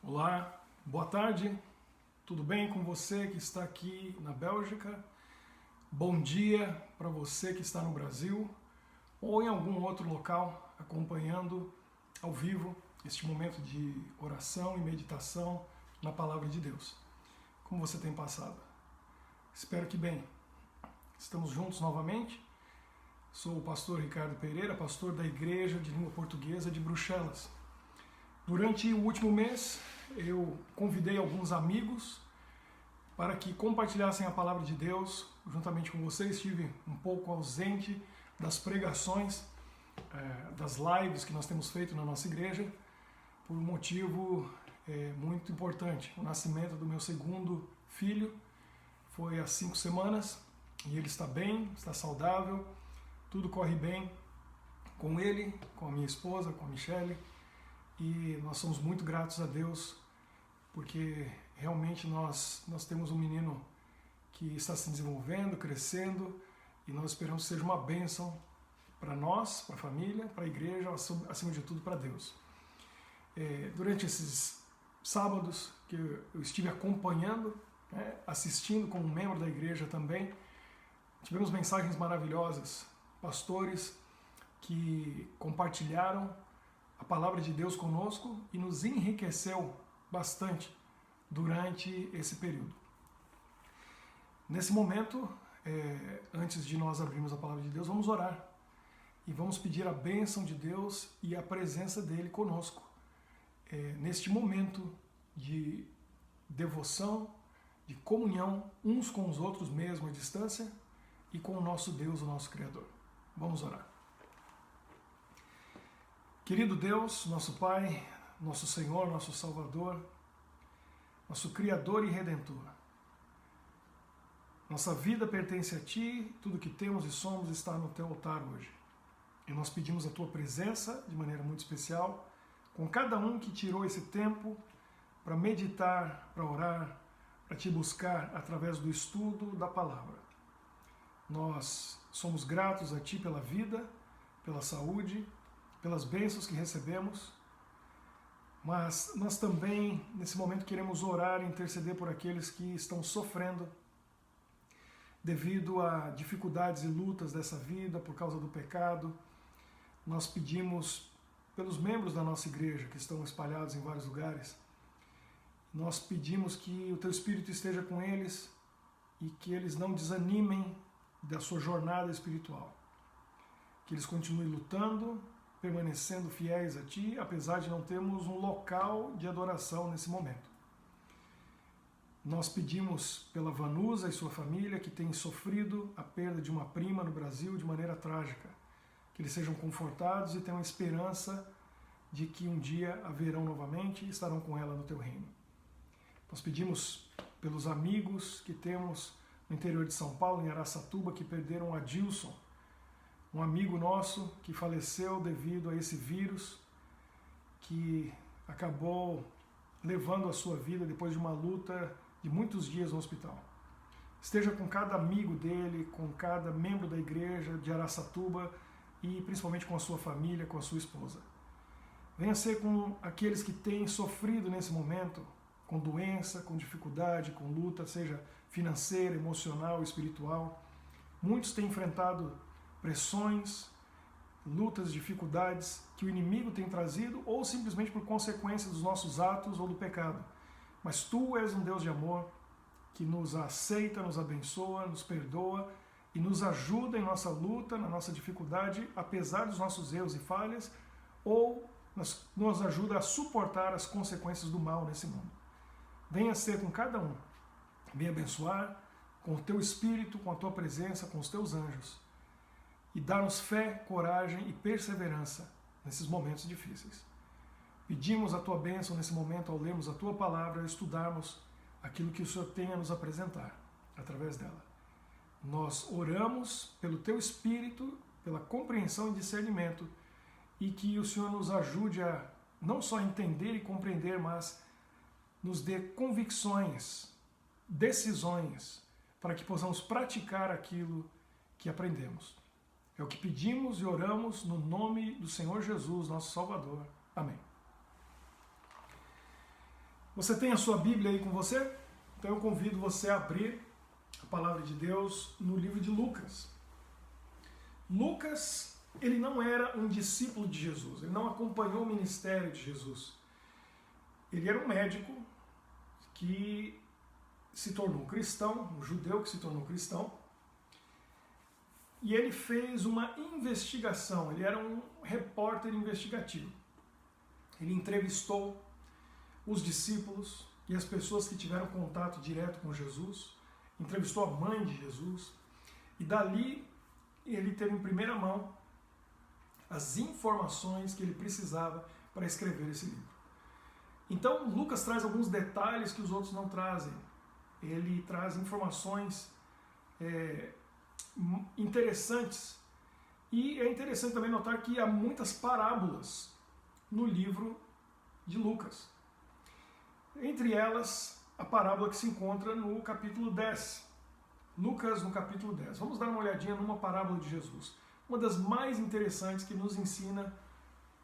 Olá, boa tarde, tudo bem com você que está aqui na Bélgica? Bom dia para você que está no Brasil ou em algum outro local acompanhando ao vivo este momento de oração e meditação na Palavra de Deus. Como você tem passado? Espero que bem. Estamos juntos novamente. Sou o pastor Ricardo Pereira, pastor da Igreja de Língua Portuguesa de Bruxelas. Durante o último mês, eu convidei alguns amigos para que compartilhassem a Palavra de Deus juntamente com vocês. Estive um pouco ausente das pregações, das lives que nós temos feito na nossa igreja, por um motivo muito importante. O nascimento do meu segundo filho foi há 5 semanas e ele está bem, está saudável, tudo corre bem com ele, com a minha esposa, com a Michele. E nós somos muito gratos a Deus, porque realmente nós temos um menino que está se desenvolvendo, crescendo, e nós esperamos que seja uma bênção para nós, para a família, para a igreja, acima de tudo para Deus. Durante esses sábados que eu estive acompanhando, assistindo como membro da igreja também, tivemos mensagens maravilhosas, pastores que compartilharam a palavra de Deus conosco e nos enriqueceu bastante durante esse período. Nesse momento, antes de nós abrirmos a palavra de Deus, vamos orar e vamos pedir a bênção de Deus e a presença dele conosco neste momento de devoção, de comunhão uns com os outros mesmo à distância e com o nosso Deus, o nosso Criador. Vamos orar. Querido Deus, nosso Pai, nosso Senhor, nosso Salvador, nosso Criador e Redentor, nossa vida pertence a Ti, tudo que temos e somos está no Teu altar hoje. E nós pedimos a Tua presença de maneira muito especial, com cada um que tirou esse tempo para meditar, para orar, para Te buscar através do estudo da Palavra. Nós somos gratos a Ti pela vida, pela saúde, pelas bênçãos que recebemos, mas nós também, nesse momento, queremos orar e interceder por aqueles que estão sofrendo devido a dificuldades e lutas dessa vida por causa do pecado. Nós pedimos pelos membros da nossa igreja que estão espalhados em vários lugares, nós pedimos que o Teu Espírito esteja com eles e que eles não desanimem da sua jornada espiritual, que eles continuem lutando, permanecendo fiéis a Ti, apesar de não termos um local de adoração nesse momento. Nós pedimos pela Vanusa e sua família, que tem sofrido a perda de uma prima no Brasil de maneira trágica, que eles sejam confortados e tenham a esperança de que um dia a verão novamente e estarão com ela no Teu reino. Nós pedimos pelos amigos que temos no interior de São Paulo, em Araçatuba, que perderam a Adilson, um amigo nosso que faleceu devido a esse vírus que acabou levando a sua vida depois de uma luta de muitos dias no hospital. Esteja com cada amigo dele, com cada membro da igreja de Araçatuba e principalmente com a sua família, com a sua esposa. Venha ser com aqueles que têm sofrido nesse momento, com doença, com dificuldade, com luta, seja financeira, emocional, espiritual. Muitos têm enfrentado pressões, lutas, dificuldades que o inimigo tem trazido ou simplesmente por consequência dos nossos atos ou do pecado. Mas Tu és um Deus de amor que nos aceita, nos abençoa, nos perdoa e nos ajuda em nossa luta, na nossa dificuldade, apesar dos nossos erros e falhas, ou nos ajuda a suportar as consequências do mal nesse mundo. Venha ser com cada um, venha abençoar com o Teu Espírito, com a Tua presença, com os Teus anjos, e dar-nos fé, coragem e perseverança nesses momentos difíceis. Pedimos a Tua bênção nesse momento ao lermos a Tua palavra e estudarmos aquilo que o Senhor tem a nos apresentar através dela. Nós oramos pelo Teu Espírito, pela compreensão e discernimento, e que o Senhor nos ajude a não só entender e compreender, mas nos dê convicções, decisões, para que possamos praticar aquilo que aprendemos. É o que pedimos e oramos no nome do Senhor Jesus, nosso Salvador. Amém. Você tem a sua Bíblia aí com você? Então eu convido você a abrir a palavra de Deus no livro de Lucas. Lucas, ele não era um discípulo de Jesus, ele não acompanhou o ministério de Jesus. Ele era um médico que se tornou cristão, um judeu que se tornou cristão, e ele fez uma investigação, ele era um repórter investigativo. Ele entrevistou os discípulos e as pessoas que tiveram contato direto com Jesus, entrevistou a mãe de Jesus, e dali ele teve em primeira mão as informações que ele precisava para escrever esse livro. Então Lucas traz alguns detalhes que os outros não trazem. Ele traz informações interessantes, e é interessante também notar que há muitas parábolas no livro de Lucas. Entre elas, a parábola que se encontra no capítulo 10. Lucas, no capítulo 10. Vamos dar uma olhadinha numa parábola de Jesus. Uma das mais interessantes, que nos ensina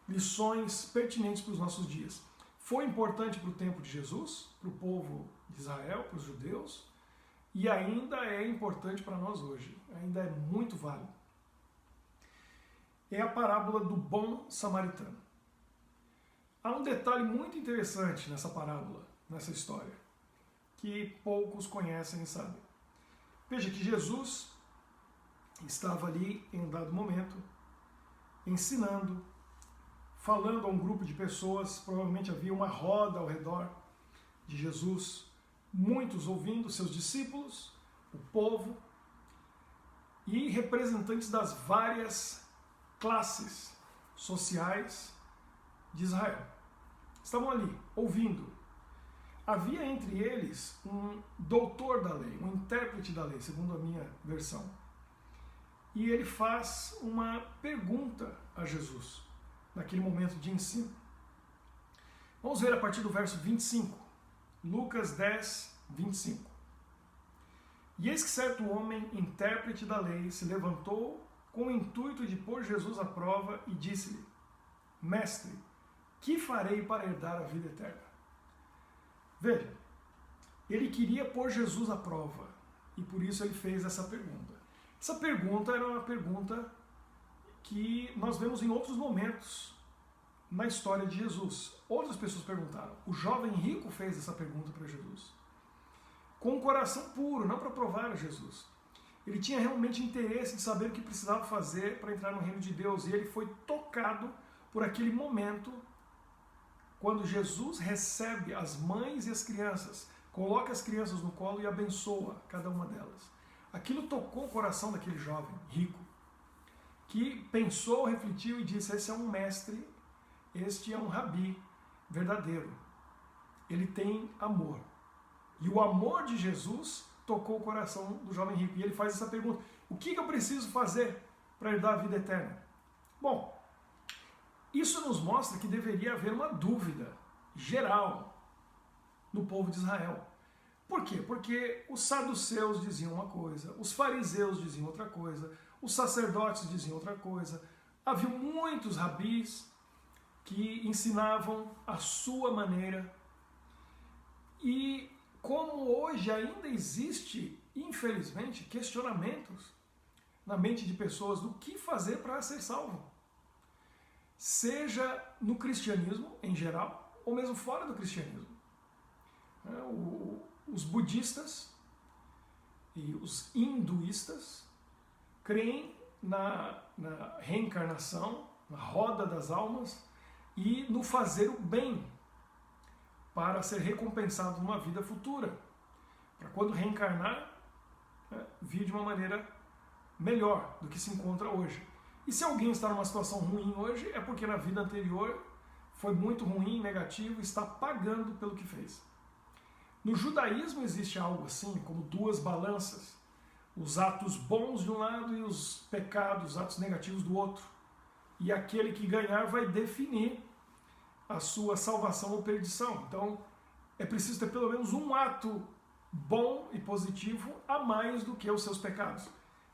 lições pertinentes para os nossos dias. Foi importante para o tempo de Jesus, para o povo de Israel, para os judeus, e ainda é importante para nós hoje. Ainda é muito válido. É a parábola do bom samaritano. Há um detalhe muito interessante nessa parábola, nessa história, que poucos conhecem e sabem. Veja que Jesus estava ali em um dado momento, ensinando, falando a um grupo de pessoas, provavelmente havia uma roda ao redor de Jesus, muitos ouvindo, seus discípulos, o povo e representantes das várias classes sociais de Israel. Estavam ali, ouvindo. Havia entre eles um doutor da lei, um intérprete da lei, segundo a minha versão. E ele faz uma pergunta a Jesus, naquele momento de ensino. Vamos ver a partir do verso 25. Lucas 10, 25. E eis que certo homem, intérprete da lei, se levantou com o intuito de pôr Jesus à prova e disse-lhe: Mestre, que farei para herdar a vida eterna? Veja, ele queria pôr Jesus à prova e por isso ele fez essa pergunta. Essa pergunta era uma pergunta que nós vemos em outros momentos na história de Jesus. Outras pessoas perguntaram. O jovem rico fez essa pergunta para Jesus, com um coração puro, não para provar a Jesus. Ele tinha realmente interesse de saber o que precisava fazer para entrar no reino de Deus, e ele foi tocado por aquele momento quando Jesus recebe as mães e as crianças, coloca as crianças no colo e abençoa cada uma delas. Aquilo tocou o coração daquele jovem rico, que pensou, refletiu e disse: esse é um mestre, este é um rabi verdadeiro. Ele tem amor. E o amor de Jesus tocou o coração do jovem rico. E ele faz essa pergunta: o que eu preciso fazer para herdar a vida eterna? Bom, isso nos mostra que deveria haver uma dúvida geral no povo de Israel. Por quê? Porque os saduceus diziam uma coisa, os fariseus diziam outra coisa, os sacerdotes diziam outra coisa. Havia muitos rabis que ensinavam a sua maneira. E como hoje ainda existe, infelizmente, questionamentos na mente de pessoas do que fazer para ser salvo. Seja no cristianismo em geral, ou mesmo fora do cristianismo. Os budistas e os hinduístas creem na reencarnação, na roda das almas e no fazer o bem para ser recompensado numa vida futura. Para quando reencarnar, vir de uma maneira melhor do que se encontra hoje. E se alguém está numa situação ruim hoje, é porque na vida anterior foi muito ruim, negativo, e está pagando pelo que fez. No judaísmo existe algo assim, como duas balanças. Os atos bons de um lado e os pecados, os atos negativos do outro. E aquele que ganhar vai definir a sua salvação ou perdição. Então, é preciso ter pelo menos um ato bom e positivo a mais do que os seus pecados.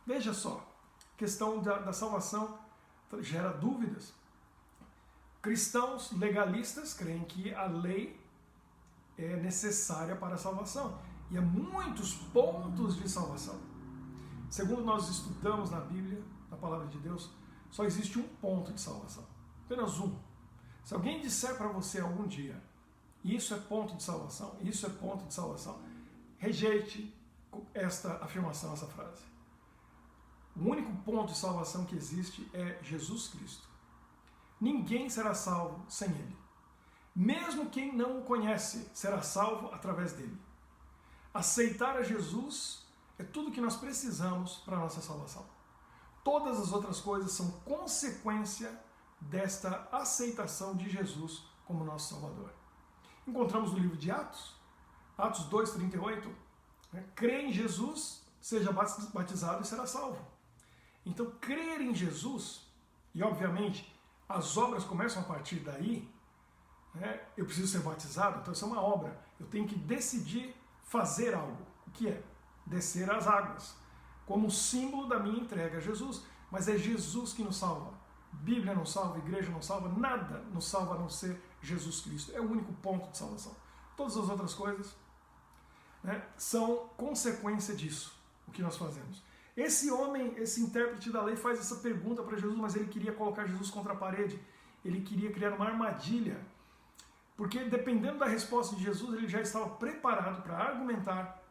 Veja só, a questão da salvação gera dúvidas. Cristãos legalistas creem que a lei é necessária para a salvação. E há muitos pontos de salvação. Segundo nós estudamos na Bíblia, na Palavra de Deus, só existe um ponto de salvação. Apenas um. Se alguém disser para você algum dia, isso é ponto de salvação, isso é ponto de salvação, rejeite esta afirmação, essa frase. O único ponto de salvação que existe é Jesus Cristo. Ninguém será salvo sem Ele. Mesmo quem não o conhece será salvo através dele. Aceitar a Jesus é tudo que nós precisamos para a nossa salvação. Todas as outras coisas são consequência desta aceitação de Jesus como nosso Salvador. Encontramos no livro de Atos, Atos 2:38, crê em Jesus, seja batizado e será salvo. Então, crer em Jesus, e obviamente as obras começam a partir daí, eu preciso ser batizado, então isso é uma obra, eu tenho que decidir fazer algo. O que é? Descer as águas, como símbolo da minha entrega a Jesus. Mas é Jesus que nos salva. Bíblia não salva, igreja não salva, nada nos salva a não ser Jesus Cristo. É o único ponto de salvação. Todas as outras coisas são consequência disso, o que nós fazemos. Esse homem, esse intérprete da lei faz essa pergunta para Jesus, mas ele queria colocar Jesus contra a parede. Ele queria criar uma armadilha. Porque dependendo da resposta de Jesus, ele já estava preparado para argumentar,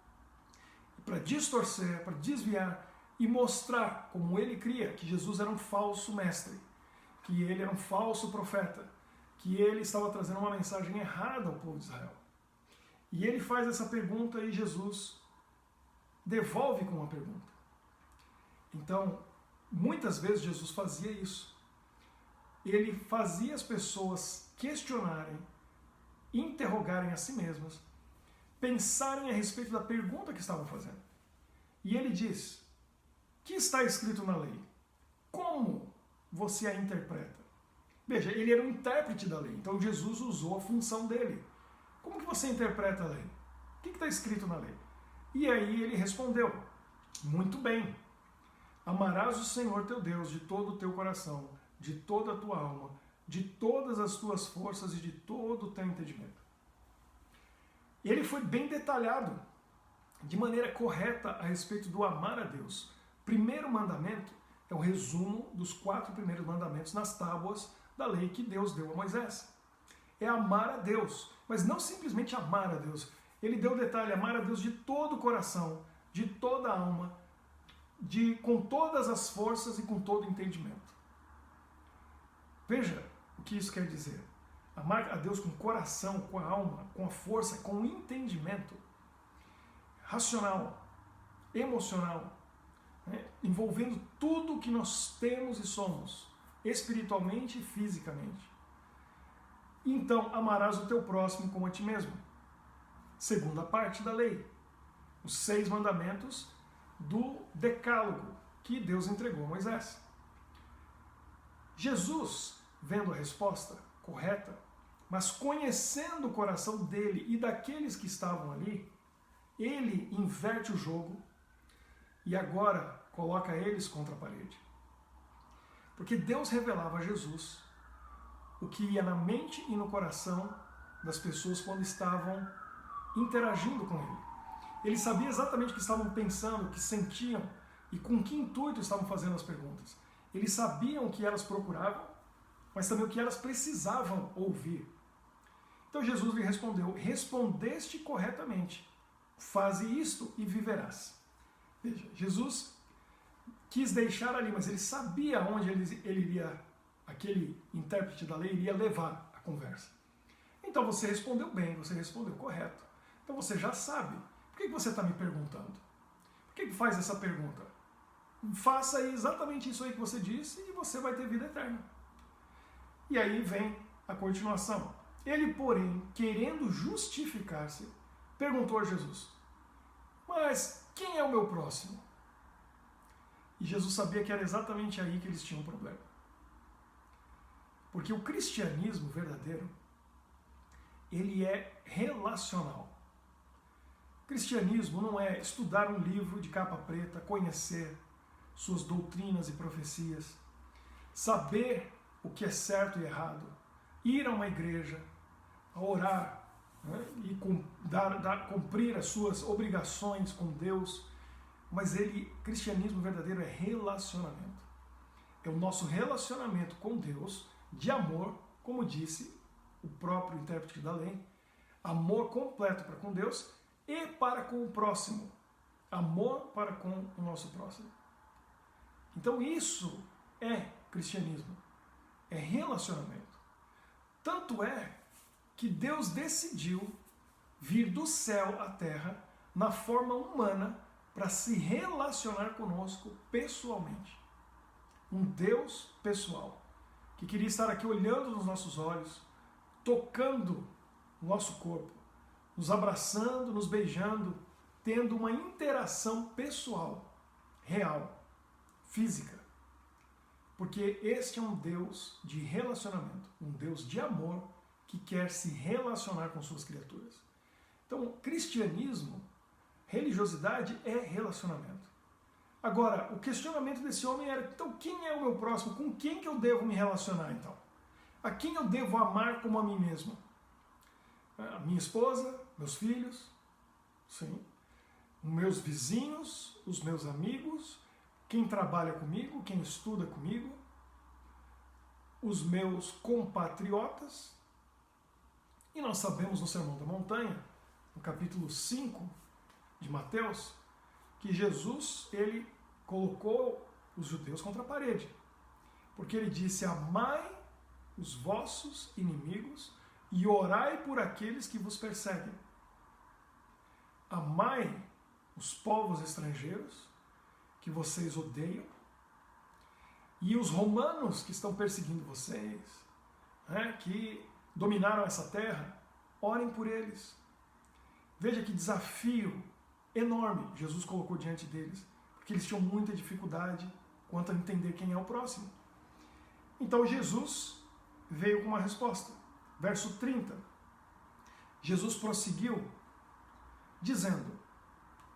para distorcer, para desviar e mostrar, como ele cria, que Jesus era um falso mestre, que ele era um falso profeta, que ele estava trazendo uma mensagem errada ao povo de Israel. E ele faz essa pergunta e Jesus devolve com uma pergunta. Então, muitas vezes Jesus fazia isso. Ele fazia as pessoas questionarem, interrogarem a si mesmas, pensarem a respeito da pergunta que estavam fazendo. E ele diz: que está escrito na lei? Como você a interpreta? Veja, ele era um intérprete da lei, então Jesus usou a função dele. Como que você interpreta a lei? O que está escrito na lei? E aí ele respondeu: muito bem, amarás o Senhor teu Deus de todo o teu coração, de toda a tua alma, de todas as tuas forças e de todo o teu entendimento. Ele foi bem detalhado, de maneira correta, a respeito do amar a Deus. Primeiro mandamento é o resumo dos 4 primeiros mandamentos nas tábuas da lei que Deus deu a Moisés. É amar a Deus, mas não simplesmente amar a Deus. Ele deu o detalhe: amar a Deus de todo o coração, de toda a alma, com todas as forças e com todo o entendimento. Veja o que isso quer dizer. Amar a Deus com o coração, com a alma, com a força, com o entendimento racional, emocional, envolvendo tudo o que nós temos e somos, espiritualmente e fisicamente. Então, amarás o teu próximo como a ti mesmo. Segunda parte da lei. Os 6 mandamentos do decálogo que Deus entregou a Moisés. Jesus, vendo a resposta correta, mas conhecendo o coração dele e daqueles que estavam ali, ele inverte o jogo e agora coloca eles contra a parede. Porque Deus revelava a Jesus o que ia na mente e no coração das pessoas quando estavam interagindo com ele. Ele sabia exatamente o que estavam pensando, o que sentiam e com que intuito estavam fazendo as perguntas. Eles sabiam o que elas procuravam, mas também o que elas precisavam ouvir. Então Jesus lhe respondeu: respondeste corretamente, faze isto e viverás. Veja, Jesus quis deixar ali, mas ele sabia onde ele iria, aquele intérprete da lei iria levar a conversa. Então você respondeu bem, você respondeu correto. Então você já sabe. Por que você está me perguntando? Por que faz essa pergunta? Faça exatamente isso aí que você disse e você vai ter vida eterna. E aí vem a continuação. Ele, porém, querendo justificar-se, perguntou a Jesus: mas quem é o meu próximo? E Jesus sabia que era exatamente aí que eles tinham um problema. Porque o cristianismo verdadeiro, ele é relacional. Cristianismo não é estudar um livro de capa preta, conhecer suas doutrinas e profecias, saber o que é certo e errado, ir a uma igreja, a orar, né, e cumprir as suas obrigações com Deus, mas cristianismo verdadeiro é relacionamento. É o nosso relacionamento com Deus de amor, como disse o próprio intérprete da lei, amor completo para com Deus e para com o próximo. Amor para com o nosso próximo. Então isso é cristianismo, é relacionamento. Tanto é que Deus decidiu vir do céu à terra na forma humana para se relacionar conosco pessoalmente. Um Deus pessoal, que queria estar aqui olhando nos nossos olhos, tocando o nosso corpo, nos abraçando, nos beijando, tendo uma interação pessoal, real, física. Porque este é um Deus de relacionamento, um Deus de amor que quer se relacionar com suas criaturas. Então, cristianismo, religiosidade é relacionamento. Agora, o questionamento desse homem era, então quem é o meu próximo? Com quem que eu devo me relacionar então? A quem eu devo amar como a mim mesmo? A minha esposa, meus filhos, sim. Meus vizinhos, os meus amigos, quem trabalha comigo, quem estuda comigo, os meus compatriotas. E nós sabemos no Sermão da Montanha, no capítulo 5 de Mateus, que Jesus, ele colocou os judeus contra a parede. Porque ele disse, amai os vossos inimigos e orai por aqueles que vos perseguem. Amai os povos estrangeiros que vocês odeiam e os romanos que estão perseguindo vocês, né, que dominaram essa terra, orem por eles. Veja que desafio enorme Jesus colocou diante deles, porque eles tinham muita dificuldade quanto a entender quem é o próximo. Então Jesus veio com uma resposta. Verso 30. Jesus prosseguiu dizendo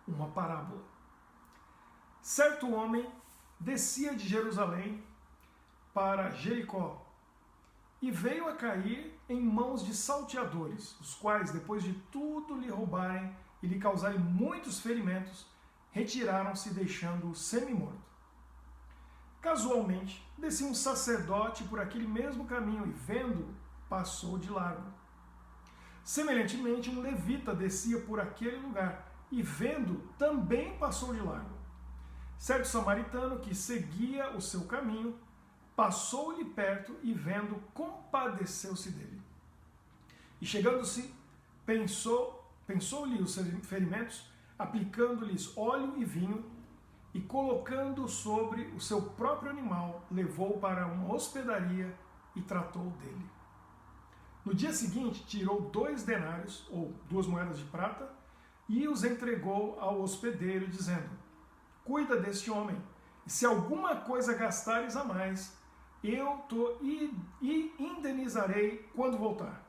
uma parábola. Certo homem descia de Jerusalém para Jericó e veio a cair em mãos de salteadores, os quais, depois de tudo lhe roubarem e lhe causarem muitos ferimentos, retiraram-se, deixando-o semi-morto. Casualmente, descia um sacerdote por aquele mesmo caminho e, vendo-o, passou de largo. Semelhantemente, um levita descia por aquele lugar e, vendo, também passou de largo. Certo samaritano que seguia o seu caminho, passou-lhe perto e, vendo, compadeceu-se dele. E chegando-se, pensou-lhe os ferimentos, aplicando-lhes óleo e vinho, e colocando sobre o seu próprio animal, levou-o para uma hospedaria e tratou dele. No dia seguinte, tirou 2 denários, ou 2 moedas de prata, e os entregou ao hospedeiro, dizendo, cuida deste homem, e se alguma coisa gastares a mais, eu te indenizarei quando voltar.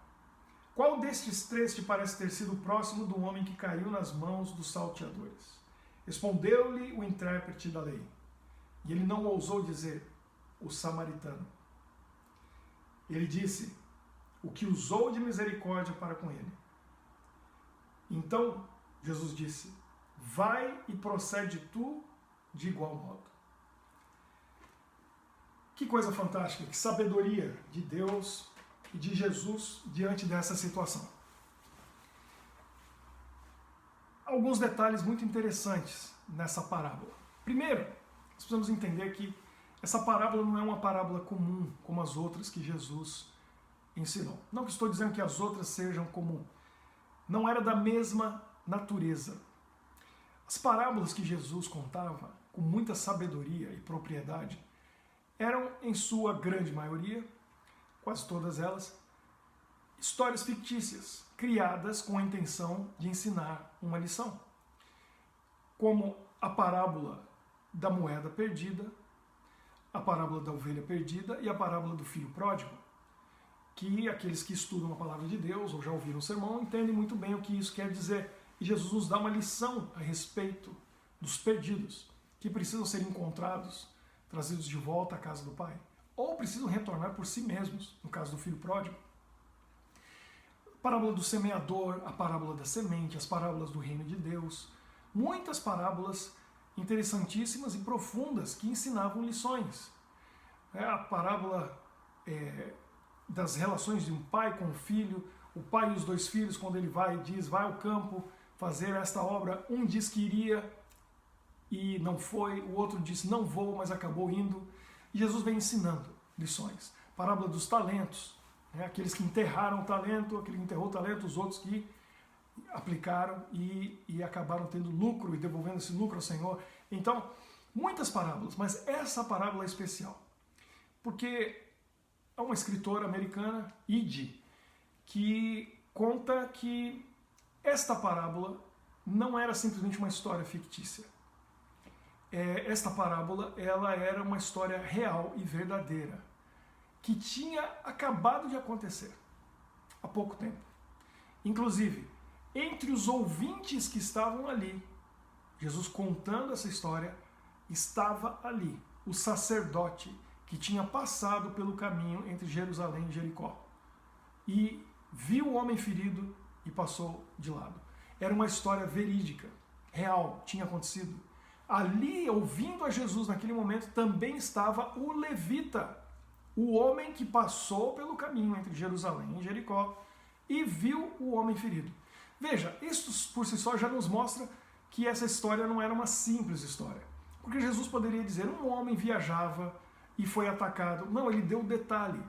Qual destes 3 te parece ter sido próximo do homem que caiu nas mãos dos salteadores? Respondeu-lhe o intérprete da lei. E ele não ousou dizer, o samaritano. Ele disse, o que usou de misericórdia para com ele. Então, Jesus disse, vai e procede tu de igual modo. Que coisa fantástica, que sabedoria de Deus e de Jesus diante dessa situação. Alguns detalhes muito interessantes nessa parábola. Primeiro, nós precisamos entender que essa parábola não é uma parábola comum como as outras que Jesus ensinou. Não que estou dizendo que as outras sejam comum. Não era da mesma natureza. As parábolas que Jesus contava, com muita sabedoria e propriedade, eram, em sua grande maioria, quase todas elas, histórias fictícias, criadas com a intenção de ensinar uma lição. Como a parábola da moeda perdida, a parábola da ovelha perdida e a parábola do filho pródigo, que aqueles que estudam a palavra de Deus ou já ouviram o sermão entendem muito bem o que isso quer dizer. E Jesus nos dá uma lição a respeito dos perdidos, que precisam ser encontrados, trazidos de volta à casa do Pai, ou precisam retornar por si mesmos, no caso do filho pródigo. parábola do semeador, a parábola da semente, as parábolas do reino de Deus. Muitas parábolas interessantíssimas e profundas que ensinavam lições. A parábola das relações de um pai com o filho, o pai e os dois filhos, quando ele vai e diz, vai ao campo fazer esta obra, um diz que iria e não foi, o outro disse não vou, mas acabou indo. E Jesus vem ensinando lições. Parábola dos talentos, aqueles que enterraram o talento, aquele que enterrou o talento, os outros que aplicaram e acabaram tendo lucro e devolvendo esse lucro ao Senhor. Então, muitas parábolas, mas essa parábola é especial. Porque há uma escritora americana, Ide, que conta que esta parábola não era simplesmente uma história fictícia. Esta parábola ela era uma história real e verdadeira, que tinha acabado de acontecer há pouco tempo. Inclusive, entre os ouvintes que estavam ali, Jesus contando essa história, estava ali o sacerdote que tinha passado pelo caminho entre Jerusalém e Jericó. E viu o homem ferido e passou de lado. Era uma história verídica, real, tinha acontecido. Ali, ouvindo a Jesus naquele momento, também estava o levita, o homem que passou pelo caminho entre Jerusalém e Jericó e viu o homem ferido. Veja, isso por si só já nos mostra que essa história não era uma simples história. Porque Jesus poderia dizer, um homem viajava e foi atacado. Não, ele deu o detalhe.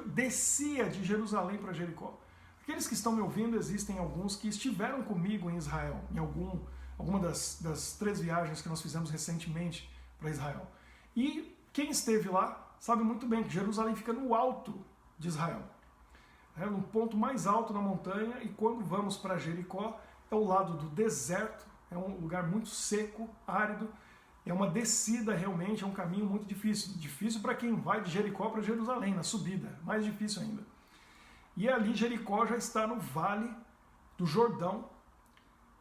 Descia de Jerusalém para Jericó. Aqueles que estão me ouvindo, existem alguns que estiveram comigo em Israel, em alguma das 3 viagens que nós fizemos recentemente para Israel. E quem esteve lá sabe muito bem que Jerusalém fica no alto de Israel, no ponto mais alto na montanha, e quando vamos para Jericó, é o lado do deserto, é um lugar muito seco, árido, é uma descida realmente, é um caminho muito difícil. Difícil para quem vai de Jericó para Jerusalém, na subida, mais difícil ainda. E ali Jericó já está no vale do Jordão,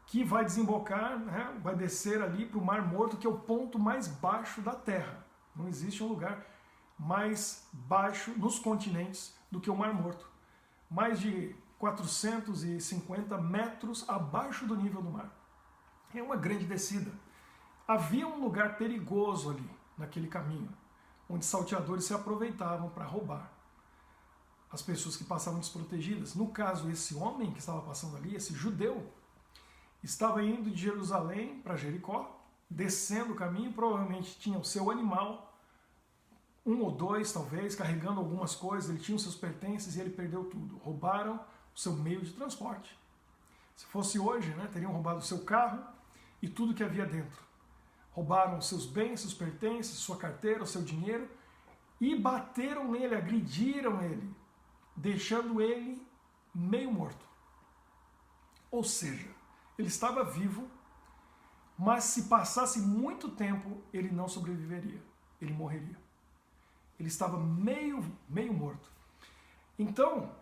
que vai desembocar, vai descer ali para o Mar Morto, que é o ponto mais baixo da Terra. Não existe um lugar mais baixo nos continentes do que o Mar Morto. Mais de 450 metros abaixo do nível do mar. É uma grande descida. Havia um lugar perigoso ali, naquele caminho, onde salteadores se aproveitavam para roubar as pessoas que passavam desprotegidas. No caso, esse homem que estava passando ali, esse judeu, estava indo de Jerusalém para Jericó, descendo o caminho, provavelmente tinha o seu animal, 1 ou 2 talvez, carregando algumas coisas, ele tinha os seus pertences e ele perdeu tudo. Roubaram o seu meio de transporte. Se fosse hoje, teriam roubado o seu carro e tudo que havia dentro. Roubaram seus bens, seus pertences, sua carteira, o seu dinheiro e bateram nele, agrediram ele, deixando ele meio morto. Ou seja, ele estava vivo, mas se passasse muito tempo, ele não sobreviveria, ele morreria. Ele estava meio morto. Então,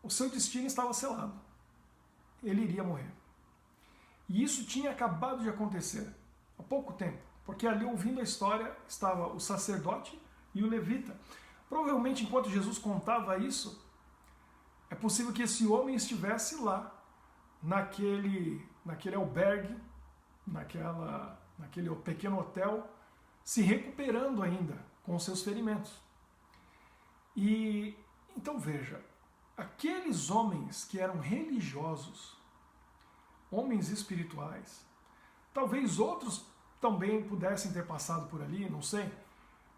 o seu destino estava selado. Ele iria morrer. E isso tinha acabado de acontecer há pouco tempo, porque ali, ouvindo a história, estava o sacerdote e o levita. Provavelmente, enquanto Jesus contava isso, é possível que esse homem estivesse lá, naquele albergue, naquele pequeno hotel, se recuperando ainda com os seus ferimentos. E então veja, aqueles homens que eram religiosos, homens espirituais, talvez outros também pudessem ter passado por ali, não sei,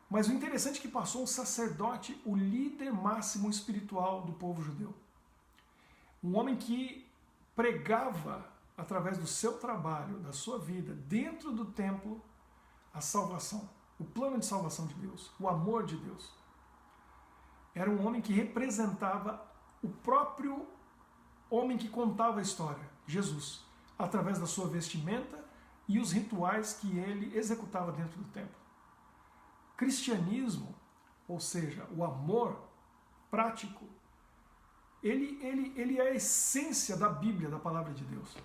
mas o interessante é que passou um sacerdote, o líder máximo espiritual do povo judeu. Um homem que pregava, através do seu trabalho, da sua vida, dentro do templo, a salvação, o plano de salvação de Deus, o amor de Deus. Era um homem que representava o próprio homem que contava a história, Jesus, através da sua vestimenta e os rituais que ele executava dentro do templo. Cristianismo, ou seja, o amor prático, ele é a essência da Bíblia, da palavra de Deus.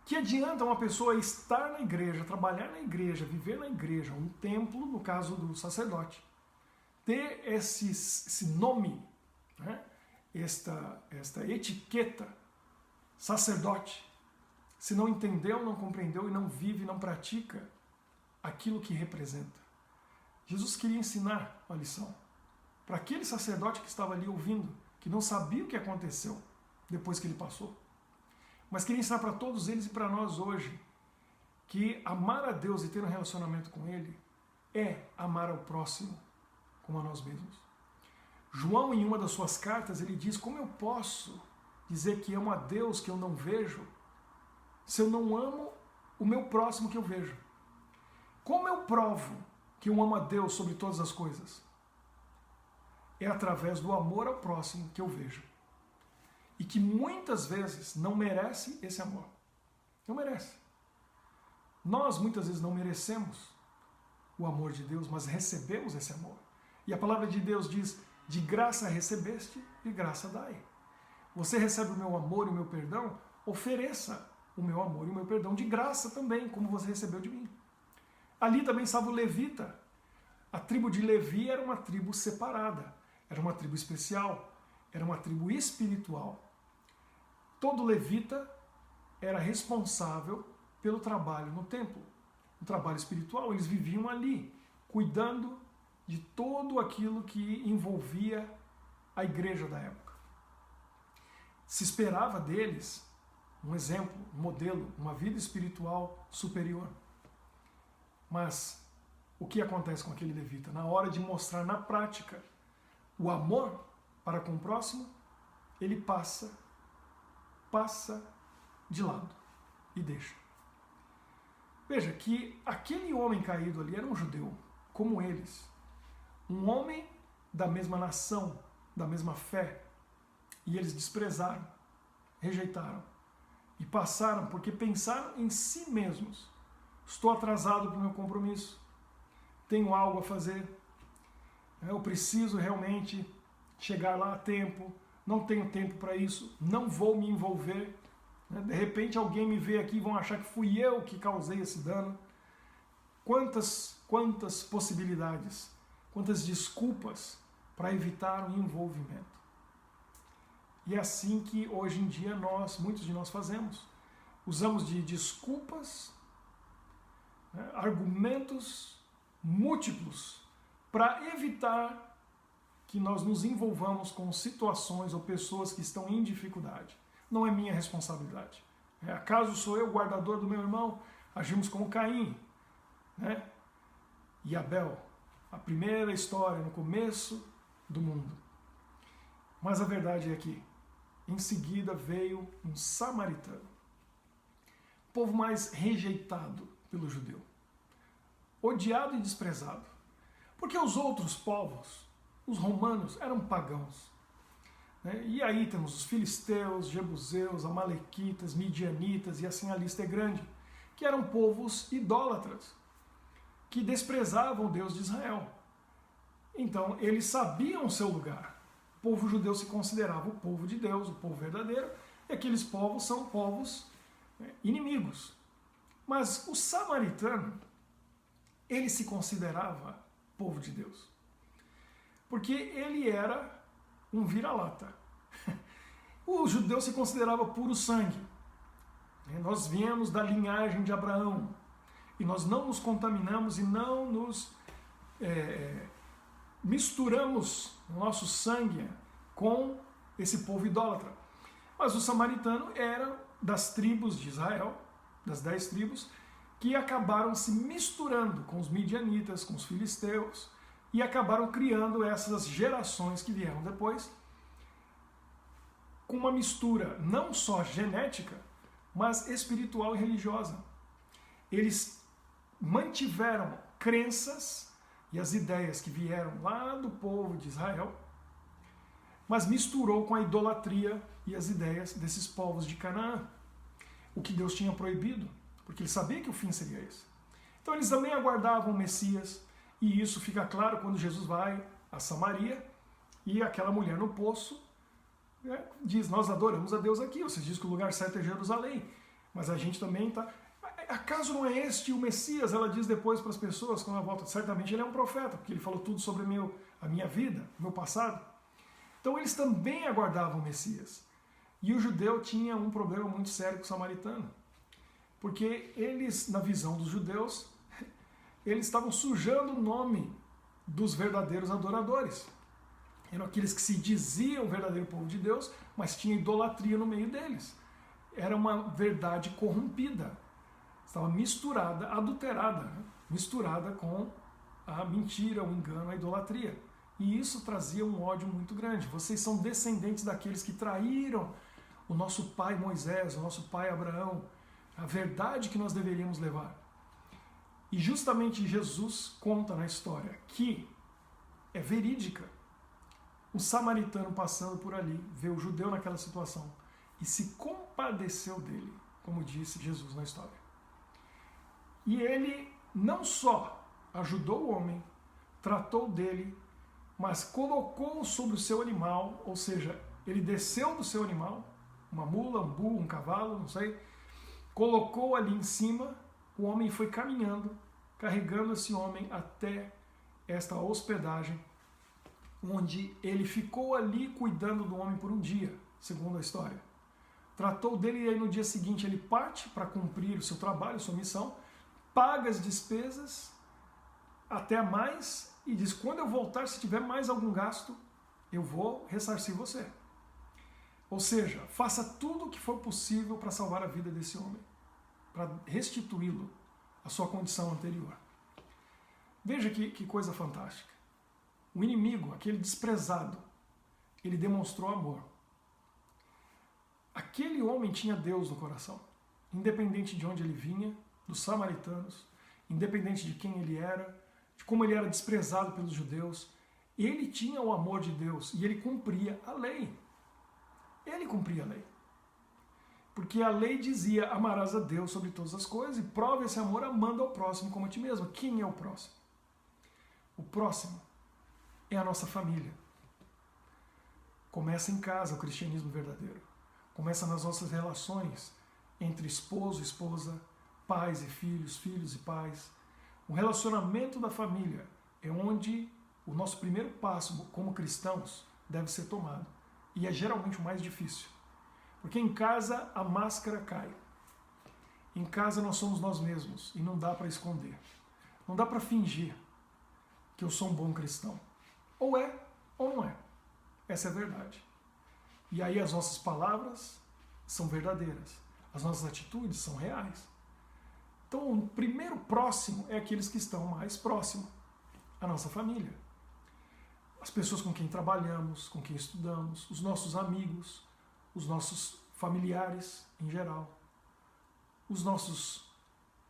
Que adianta uma pessoa estar na igreja, trabalhar na igreja, viver na igreja, um templo, no caso do sacerdote, ter esse nome, esta etiqueta sacerdote, se não entendeu, não compreendeu e não vive, não pratica aquilo que representa. Jesus queria ensinar uma lição para aquele sacerdote que estava ali ouvindo, que não sabia o que aconteceu depois que ele passou. Mas queria ensinar para todos eles e para nós hoje que amar a Deus e ter um relacionamento com Ele é amar ao próximo como a nós mesmos. João, em uma das suas cartas, ele diz: como eu posso dizer que amo a Deus que eu não vejo, se eu não amo o meu próximo que eu vejo? Como eu provo que eu amo a Deus sobre todas as coisas? É através do amor ao próximo que eu vejo. E que muitas vezes não merece esse amor. Não merece. Nós muitas vezes não merecemos o amor de Deus, mas recebemos esse amor. E a palavra de Deus diz: de graça recebeste, de graça dai. Você recebe o meu amor e o meu perdão, ofereça o meu amor e o meu perdão de graça também, como você recebeu de mim. Ali também estava o levita. A tribo de Levi era uma tribo separada, era uma tribo especial, era uma tribo espiritual. Todo levita era responsável pelo trabalho no templo, um trabalho espiritual. Eles viviam ali, cuidando de tudo aquilo que envolvia a igreja da época. Se esperava deles um exemplo, um modelo, uma vida espiritual superior. Mas o que acontece com aquele levita? Na hora de mostrar na prática o amor para com o próximo, ele passa de lado e deixa. Veja que aquele homem caído ali era um judeu, como eles. Um homem da mesma nação, da mesma fé. E eles desprezaram, rejeitaram. E passaram porque pensaram em si mesmos. Estou atrasado para o meu compromisso. Tenho algo a fazer. Eu preciso realmente chegar lá a tempo. Não tenho tempo para isso. Não vou me envolver. De repente alguém me vê aqui e vão achar que fui eu que causei esse dano. Quantas possibilidades, quantas desculpas para evitar o envolvimento. E é assim que hoje em dia muitos de nós fazemos. Usamos de desculpas, argumentos múltiplos para evitar que nós nos envolvamos com situações ou pessoas que estão em dificuldade. Não é minha responsabilidade. Acaso sou eu o guardador do meu irmão? Agimos como Caim, e Abel, a primeira história no começo do mundo. Mas a verdade é que em seguida veio um samaritano, o povo mais rejeitado pelo judeu, odiado e desprezado, porque os outros povos, os romanos, eram pagãos. E aí temos os filisteus, jebuseus, amalequitas, midianitas, e assim a lista é grande, que eram povos idólatras, que desprezavam o Deus de Israel. Então eles sabiam o seu lugar. O povo judeu se considerava o povo de Deus, o povo verdadeiro, e aqueles povos são povos inimigos. Mas o samaritano, ele se considerava povo de Deus, porque ele era um vira-lata. O judeu se considerava puro sangue. Nós viemos da linhagem de Abraão e nós não nos contaminamos e não nos misturamos o nosso sangue com esse povo idólatra. Mas o samaritano era das tribos de Israel, das 10 tribos, que acabaram se misturando com os midianitas, com os filisteus, e acabaram criando essas gerações que vieram depois, com uma mistura não só genética, mas espiritual e religiosa. Eles mantiveram crenças e as ideias que vieram lá do povo de Israel, mas misturou com a idolatria e as ideias desses povos de Canaã, o que Deus tinha proibido, porque ele sabia que o fim seria esse. Então eles também aguardavam o Messias, e isso fica claro quando Jesus vai a Samaria e aquela mulher no poço diz: nós adoramos a Deus aqui, vocês dizem que o lugar certo é Jerusalém, mas a gente também está... Acaso não é este o Messias? Ela diz depois para as pessoas, quando ela volta: certamente ele é um profeta, porque ele falou tudo sobre a minha vida, meu passado. Então eles também aguardavam o Messias. E o judeu tinha um problema muito sério com o samaritano. Porque eles, na visão dos judeus, eles estavam sujando o nome dos verdadeiros adoradores. Eram aqueles que se diziam o verdadeiro povo de Deus, mas tinha idolatria no meio deles. Era uma verdade corrompida. Estava misturada, adulterada, né? Misturada com a mentira, o engano, a idolatria. E isso trazia um ódio muito grande. Vocês são descendentes daqueles que traíram o nosso pai Moisés, o nosso pai Abraão, a verdade que nós deveríamos levar. E justamente Jesus conta na história que é verídica. Um samaritano passando por ali, vê o judeu naquela situação e se compadeceu dele, como disse Jesus na história. E ele não só ajudou o homem, tratou dele, mas colocou sobre o seu animal, ou seja, ele desceu do seu animal, uma mula, um burro, um cavalo, não sei, colocou ali em cima, o homem foi caminhando, carregando esse homem até esta hospedagem, onde ele ficou ali cuidando do homem por um dia, segundo a história. Tratou dele e aí no dia seguinte ele parte para cumprir o seu trabalho, sua missão, paga as despesas até a mais e diz, quando eu voltar, se tiver mais algum gasto, eu vou ressarcir você. Ou seja, faça tudo o que for possível para salvar a vida desse homem, para restituí-lo à sua condição anterior. Veja que coisa fantástica. O inimigo, aquele desprezado, ele demonstrou amor. Aquele homem tinha Deus no coração, independente de onde ele vinha, dos samaritanos, independente de quem ele era, de como ele era desprezado pelos judeus, ele tinha o amor de Deus e ele cumpria a lei. Ele cumpria a lei. Porque a lei dizia, amarás a Deus sobre todas as coisas e prova esse amor amando ao próximo como a ti mesmo. Quem é o próximo? O próximo é a nossa família. Começa em casa o cristianismo verdadeiro. Começa nas nossas relações entre esposo e esposa, pais e filhos, filhos e pais. O relacionamento da família é onde o nosso primeiro passo como cristãos deve ser tomado. E é geralmente o mais difícil. Porque em casa a máscara cai. Em casa nós somos nós mesmos e não dá para esconder. Não dá para fingir que eu sou um bom cristão. Ou é, ou não é. Essa é a verdade. E aí as nossas palavras são verdadeiras. As nossas atitudes são reais. Então o primeiro próximo é aqueles que estão mais próximos. A nossa família. As pessoas com quem trabalhamos, com quem estudamos, os nossos amigos, os nossos familiares em geral, os nossos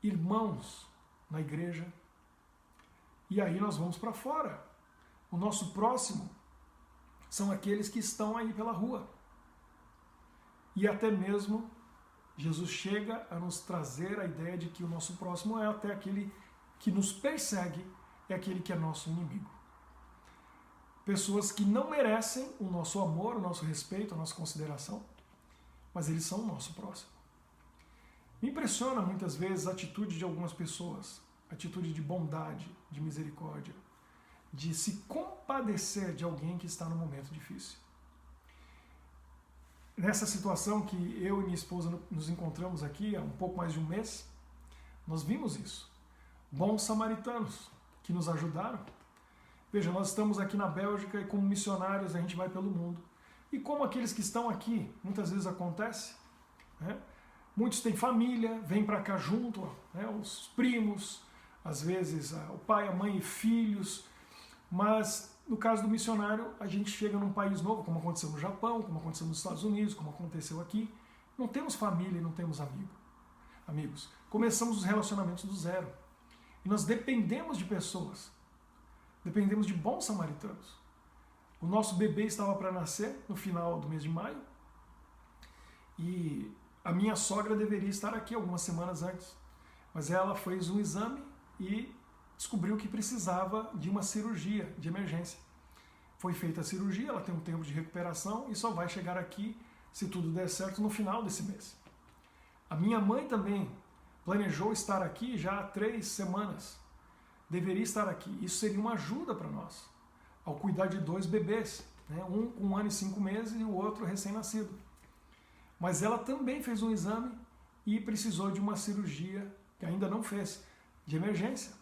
irmãos na igreja. E aí nós vamos para fora. O nosso próximo são aqueles que estão aí pela rua. E até mesmo Jesus chega a nos trazer a ideia de que o nosso próximo é até aquele que nos persegue, é aquele que é nosso inimigo. Pessoas que não merecem o nosso amor, o nosso respeito, a nossa consideração, mas eles são o nosso próximo. Me impressiona muitas vezes a atitude de algumas pessoas, atitude de bondade, de misericórdia, de se compadecer de alguém que está num momento difícil. Nessa situação que eu e minha esposa nos encontramos aqui há um pouco mais de um mês, nós vimos isso. Bons samaritanos que nos ajudaram. Veja, nós estamos aqui na Bélgica e como missionários a gente vai pelo mundo. E como aqueles que estão aqui, muitas vezes acontece, né? Muitos têm família, vêm para cá junto, né? Os primos, às vezes o pai, a mãe e filhos, mas no caso do missionário, a gente chega num país novo, como aconteceu no Japão, como aconteceu nos Estados Unidos, como aconteceu aqui, não temos família e não temos amigos. Começamos os relacionamentos do zero. E nós dependemos de pessoas. Dependemos de bons samaritanos. O nosso bebê estava para nascer no final do mês de maio e a minha sogra deveria estar aqui algumas semanas antes, mas ela fez um exame e descobriu que precisava de uma cirurgia de emergência. Foi feita a cirurgia, ela tem um tempo de recuperação e só vai chegar aqui, se tudo der certo, no final desse mês. A minha mãe também planejou estar aqui já há 3 semanas. Deveria estar aqui. Isso seria uma ajuda para nós, ao cuidar de 2 bebês. né? Um com 1 ano e 5 meses e o outro recém-nascido. Mas ela também fez um exame e precisou de uma cirurgia, que ainda não fez, de emergência.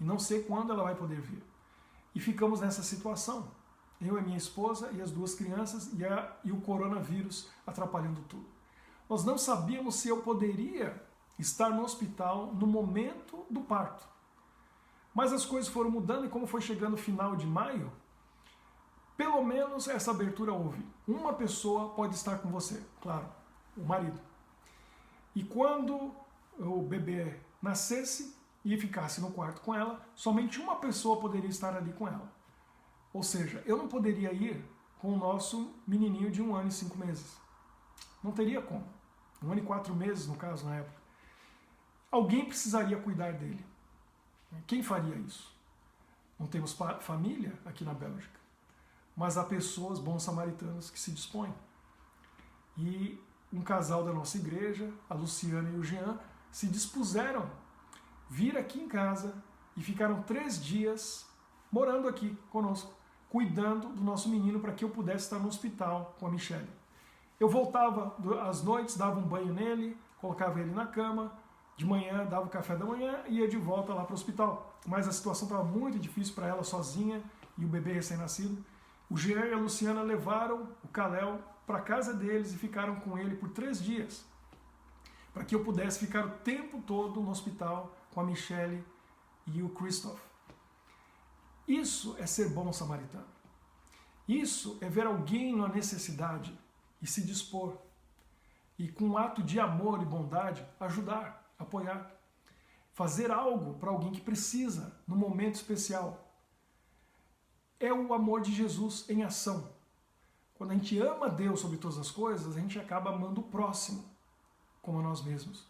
E não sei quando ela vai poder vir. E ficamos nessa situação. Eu e minha esposa e as 2 crianças e o coronavírus atrapalhando tudo. Nós não sabíamos se eu poderia estar no hospital no momento do parto. Mas as coisas foram mudando e como foi chegando o final de maio, pelo menos essa abertura houve. Uma pessoa pode estar com você, claro, o marido. E quando o bebê nascesse e ficasse no quarto com ela, somente uma pessoa poderia estar ali com ela. Ou seja, eu não poderia ir com o nosso menininho de 1 ano e 5 meses. Não teria como. 1 ano e 4 meses, no caso, na época. Alguém precisaria cuidar dele. Quem faria isso? Não temos família aqui na Bélgica, mas há pessoas, bons samaritanos, que se dispõem. E um casal da nossa igreja, a Luciana e o Jean, se dispuseram vir aqui em casa e ficaram 3 dias morando aqui conosco, cuidando do nosso menino para que eu pudesse estar no hospital com a Michelle. Eu voltava às noites, dava um banho nele, colocava ele na cama, de manhã dava o café da manhã e ia de volta lá para o hospital. Mas a situação estava muito difícil para ela sozinha e o bebê recém-nascido. O Jean e a Luciana levaram o Kalel para a casa deles e ficaram com ele por 3 dias, para que eu pudesse ficar o tempo todo no hospital com a Michelle e o Christoph. Isso é ser bom samaritano. Isso é ver alguém na necessidade e se dispor. E com um ato de amor e bondade, ajudar, apoiar. Fazer algo para alguém que precisa, num momento especial. É o amor de Jesus em ação. Quando a gente ama Deus sobre todas as coisas, a gente acaba amando o próximo, como a nós mesmos.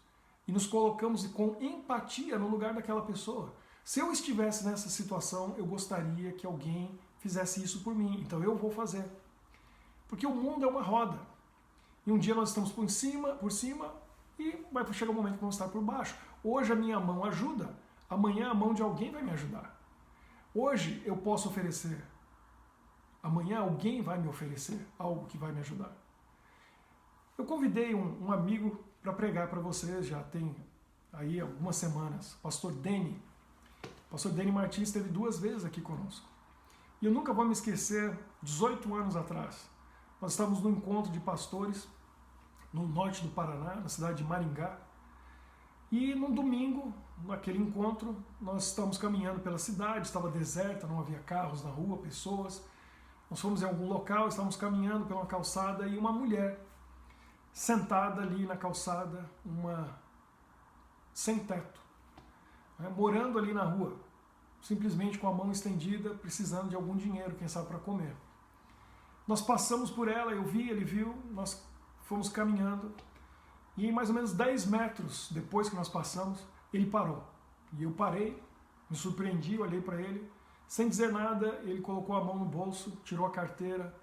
E nos colocamos com empatia no lugar daquela pessoa. Se eu estivesse nessa situação, eu gostaria que alguém fizesse isso por mim. Então eu vou fazer. Porque o mundo é uma roda. E um dia nós estamos por cima e vai chegar um momento que vamos estar por baixo. Hoje a minha mão ajuda, amanhã a mão de alguém vai me ajudar. Hoje eu posso oferecer, amanhã alguém vai me oferecer algo que vai me ajudar. Eu convidei um amigo para pregar para vocês, já tem aí algumas semanas, pastor Deni. Pastor Deni Martins esteve 2 vezes aqui conosco. E eu nunca vou me esquecer, 18 anos atrás, nós estávamos num encontro de pastores no norte do Paraná, na cidade de Maringá. E no domingo, naquele encontro, nós estávamos caminhando pela cidade, estava deserta, não havia carros na rua, pessoas. Nós fomos em algum local, estávamos caminhando pela calçada e uma mulher sentada ali na calçada, sem teto, né, morando ali na rua, simplesmente com a mão estendida, precisando de algum dinheiro, quem sabe para comer. Nós passamos por ela, eu vi, ele viu, nós fomos caminhando e mais ou menos 10 metros depois que nós passamos, ele parou. E eu parei, me surpreendi, olhei para ele, sem dizer nada, ele colocou a mão no bolso, tirou a carteira,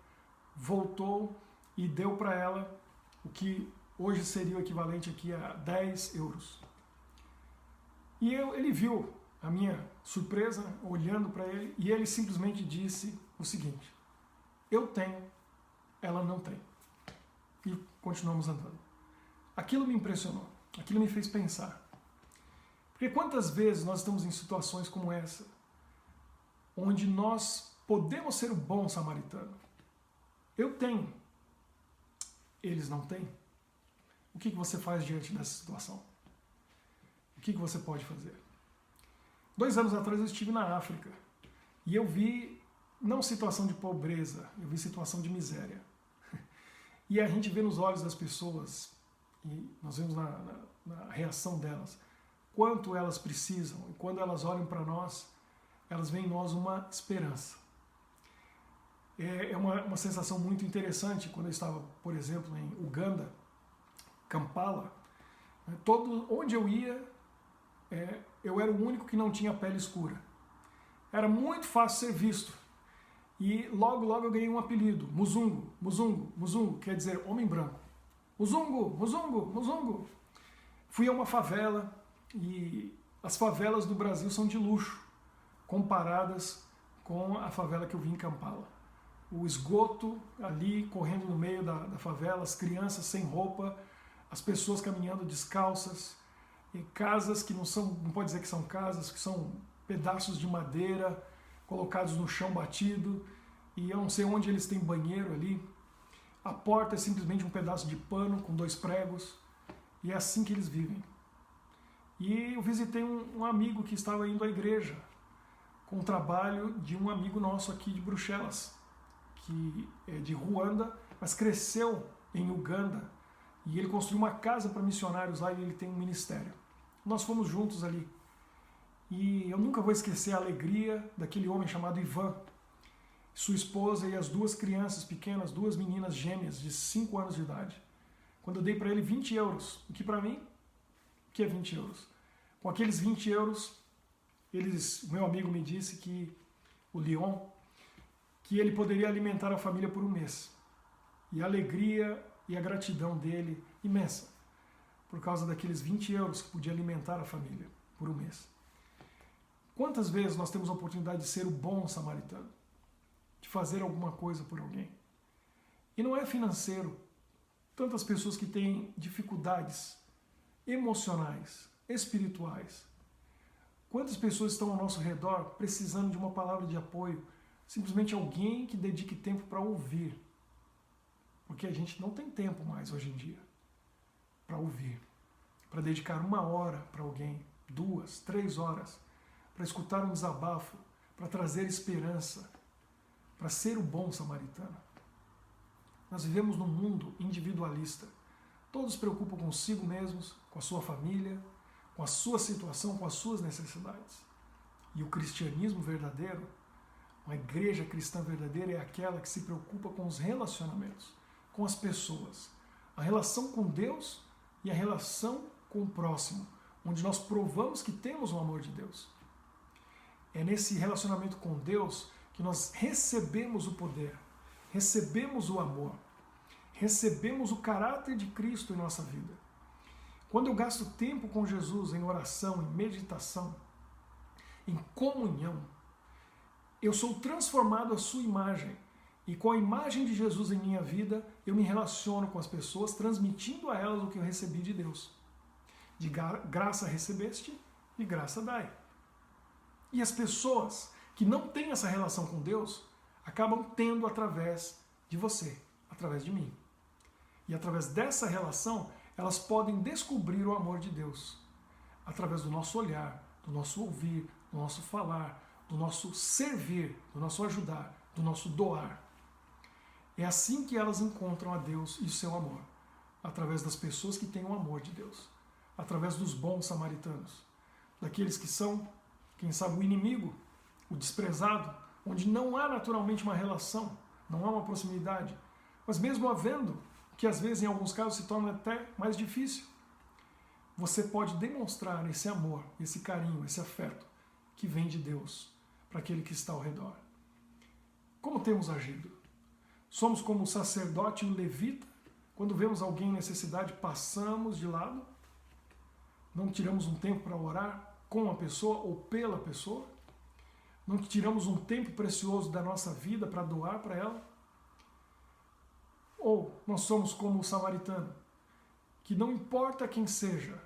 voltou e deu para ela o que hoje seria o equivalente aqui a 10 euros. E ele viu a minha surpresa, olhando para ele, e ele simplesmente disse o seguinte: eu tenho, ela não tem. E continuamos andando. Aquilo me impressionou, aquilo me fez pensar. Porque quantas vezes nós estamos em situações como essa, onde nós podemos ser o bom samaritano. Eu tenho, eles não têm. O que você faz diante dessa situação? O que você pode fazer? 2 anos atrás eu estive na África e eu vi, não situação de pobreza, eu vi situação de miséria. E a gente vê nos olhos das pessoas, e nós vemos na reação delas, quanto elas precisam, e quando elas olham para nós, elas veem em nós uma esperança. É uma sensação muito interessante quando eu estava, por exemplo, em Uganda, Kampala. Onde eu ia, eu era o único que não tinha pele escura. Era muito fácil ser visto. E logo eu ganhei um apelido, Muzungu, Muzungu, Muzungu, quer dizer homem branco. Muzungu, Muzungu, Muzungu. Fui a uma favela e as favelas do Brasil são de luxo, comparadas com a favela que eu vi em Kampala. o esgoto ali correndo no meio da favela, as crianças sem roupa, as pessoas caminhando descalças, em casas que não pode dizer que são casas, que são pedaços de madeira colocados no chão batido, e eu não sei onde eles têm banheiro ali. A porta é simplesmente um pedaço de pano com 2 pregos, e é assim que eles vivem. E eu visitei um amigo que estava indo à igreja, com o trabalho de um amigo nosso aqui de Bruxelas, que é de Ruanda, mas cresceu em Uganda, e ele construiu uma casa para missionários lá e ele tem um ministério. Nós fomos juntos ali. E eu nunca vou esquecer a alegria daquele homem chamado Ivan, sua esposa e as 2 crianças pequenas, 2 meninas gêmeas de 5 anos de idade. Quando eu dei para ele 20 euros, o que para mim, o que é 20 euros? Com aqueles 20 euros, o meu amigo me disse que, o Leon, que ele poderia alimentar a família por um mês. E a alegria e a gratidão dele, imensa, por causa daqueles 20 euros que podia alimentar a família por um mês. Quantas vezes nós temos a oportunidade de ser o bom samaritano? De fazer alguma coisa por alguém? E não é financeiro. Tantas pessoas que têm dificuldades emocionais, espirituais. Quantas pessoas estão ao nosso redor precisando de uma palavra de apoio? Simplesmente alguém que dedique tempo para ouvir. Porque a gente não tem tempo mais hoje em dia para ouvir. Para dedicar 1 hora para alguém, 2, 3 horas, para escutar um desabafo, para trazer esperança, para ser o bom samaritano. Nós vivemos num mundo individualista. Todos se preocupam consigo mesmos, com a sua família, com a sua situação, com as suas necessidades. E o cristianismo verdadeiro, uma igreja cristã verdadeira, é aquela que se preocupa com os relacionamentos, com as pessoas. A relação com Deus e a relação com o próximo, onde nós provamos que temos o amor de Deus. É nesse relacionamento com Deus que nós recebemos o poder, recebemos o amor, recebemos o caráter de Cristo em nossa vida. Quando eu gasto tempo com Jesus em oração, em meditação, em comunhão, eu sou transformado à sua imagem. E com a imagem de Jesus em minha vida, eu me relaciono com as pessoas, transmitindo a elas o que eu recebi de Deus. De graça recebeste, de graça dai. E as pessoas que não têm essa relação com Deus, acabam tendo através de você, através de mim. E através dessa relação, elas podem descobrir o amor de Deus. Através do nosso olhar, do nosso ouvir, do nosso falar, do nosso servir, do nosso ajudar, do nosso doar. É assim que elas encontram a Deus e o seu amor. Através das pessoas que têm o amor de Deus. Através dos bons samaritanos. Daqueles que são, quem sabe, o inimigo, o desprezado, onde não há naturalmente uma relação, não há uma proximidade. Mas mesmo havendo, que às vezes em alguns casos se torna até mais difícil, você pode demonstrar esse amor, esse carinho, esse afeto que vem de Deus para aquele que está ao redor. Como temos agido? Somos como o sacerdote e o levita, quando vemos alguém em necessidade, passamos de lado, não tiramos um tempo para orar com a pessoa ou pela pessoa, não tiramos um tempo precioso da nossa vida para doar para ela? Ou nós somos como o samaritano, que não importa quem seja,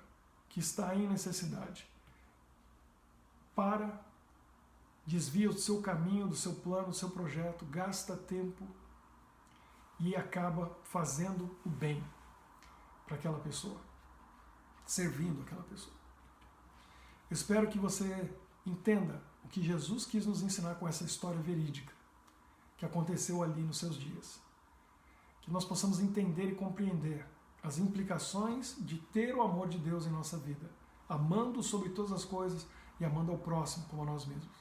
que está em necessidade, para, desvia do seu caminho, do seu plano, do seu projeto, gasta tempo e acaba fazendo o bem para aquela pessoa, servindo aquela pessoa. Eu espero que você entenda o que Jesus quis nos ensinar com essa história verídica que aconteceu ali nos seus dias. Que nós possamos entender e compreender as implicações de ter o amor de Deus em nossa vida, amando sobre todas as coisas e amando ao próximo como a nós mesmos.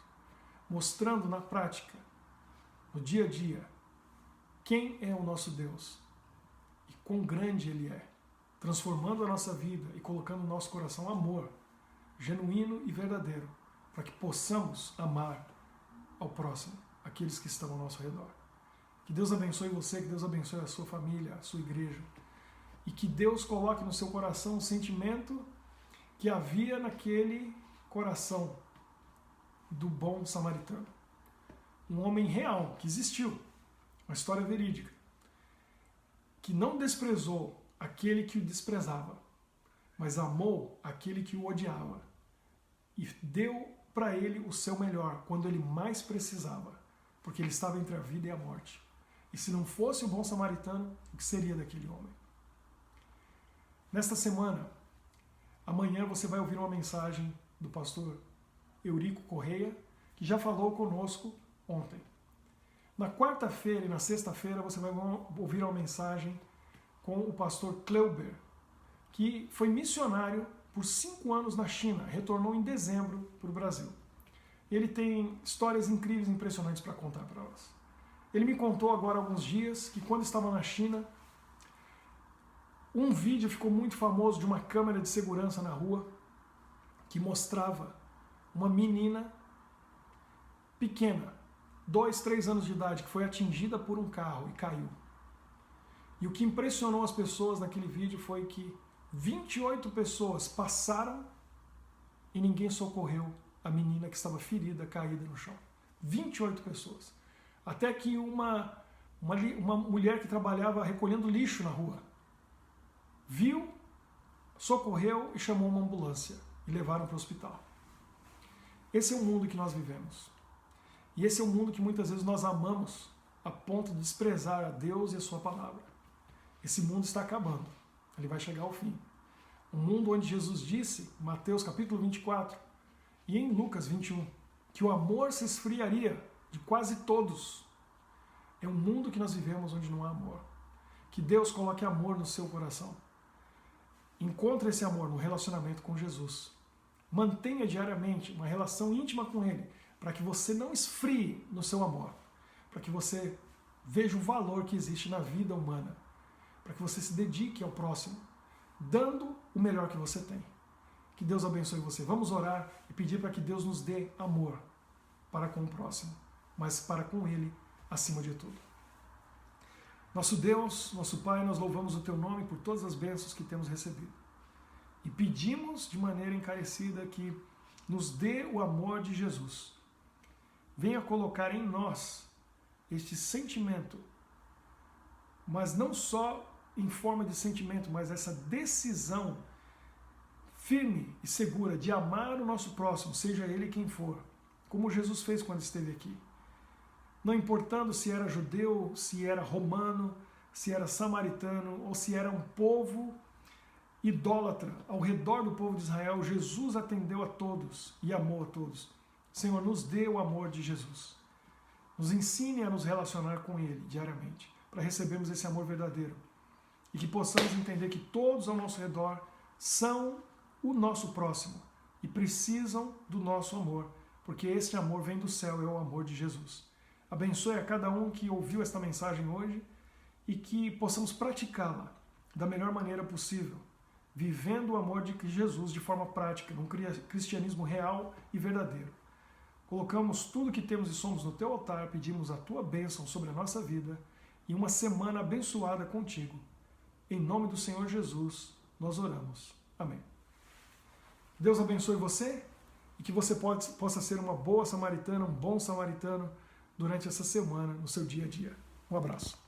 Mostrando na prática, no dia a dia, quem é o nosso Deus e quão grande Ele é, transformando a nossa vida e colocando no nosso coração amor genuíno e verdadeiro, para que possamos amar ao próximo, aqueles que estão ao nosso redor. Que Deus abençoe você, que Deus abençoe a sua família, a sua igreja, e que Deus coloque no seu coração o sentimento que havia naquele coração do bom samaritano. Um homem real, que existiu, uma história verídica, que não desprezou aquele que o desprezava, mas amou aquele que o odiava e deu para ele o seu melhor quando ele mais precisava, porque ele estava entre a vida e a morte. E se não fosse o bom samaritano, o que seria daquele homem? Nesta semana, amanhã você vai ouvir uma mensagem do pastor Eurico Correia, que já falou conosco ontem. Na quarta-feira e na sexta-feira você vai ouvir uma mensagem com o pastor Kleuber, que foi missionário por 5 anos na China, retornou em dezembro para o Brasil. Ele tem histórias incríveis e impressionantes para contar para nós. Ele me contou agora há alguns dias que quando estava na China, um vídeo ficou muito famoso de uma câmera de segurança na rua que mostrava uma menina pequena, 2, 3 anos de idade, que foi atingida por um carro e caiu. E o que impressionou as pessoas naquele vídeo foi que 28 pessoas passaram e ninguém socorreu a menina que estava ferida, caída no chão. 28 pessoas. Até que uma mulher que trabalhava recolhendo lixo na rua viu, socorreu e chamou uma ambulância e levaram para o hospital. Esse é o mundo que nós vivemos. E esse é o mundo que muitas vezes nós amamos a ponto de desprezar a Deus e a sua palavra. Esse mundo está acabando. Ele vai chegar ao fim. Um mundo onde Jesus disse, em Mateus capítulo 24 e em Lucas 21, que o amor se esfriaria de quase todos. É um mundo que nós vivemos onde não há amor. Que Deus coloque amor no seu coração. Encontre esse amor no relacionamento com Jesus. Mantenha diariamente uma relação íntima com Ele, para que você não esfrie no seu amor, para que você veja o valor que existe na vida humana, para que você se dedique ao próximo, dando o melhor que você tem. Que Deus abençoe você. Vamos orar e pedir para que Deus nos dê amor para com o próximo, mas para com Ele acima de tudo. Nosso Deus, nosso Pai, nós louvamos o Teu nome por todas as bênçãos que temos recebido. E pedimos de maneira encarecida que nos dê o amor de Jesus. Venha colocar em nós este sentimento, mas não só em forma de sentimento, mas essa decisão firme e segura de amar o nosso próximo, seja ele quem for, como Jesus fez quando esteve aqui. Não importando se era judeu, se era romano, se era samaritano ou se era um povo idólatra ao redor do povo de Israel, Jesus atendeu a todos e amou a todos. Senhor, nos dê o amor de Jesus. Nos ensine a nos relacionar com Ele diariamente, para recebermos esse amor verdadeiro. E que possamos entender que todos ao nosso redor são o nosso próximo e precisam do nosso amor, porque esse amor vem do céu, é o amor de Jesus. Abençoe a cada um que ouviu esta mensagem hoje e que possamos praticá-la da melhor maneira possível, vivendo o amor de Jesus de forma prática, num cristianismo real e verdadeiro. Colocamos tudo que temos e somos no Teu altar, pedimos a Tua bênção sobre a nossa vida e uma semana abençoada contigo. Em nome do Senhor Jesus, nós oramos. Amém. Deus abençoe você e que você possa ser uma boa samaritana, um bom samaritano durante essa semana, no seu dia a dia. Um abraço.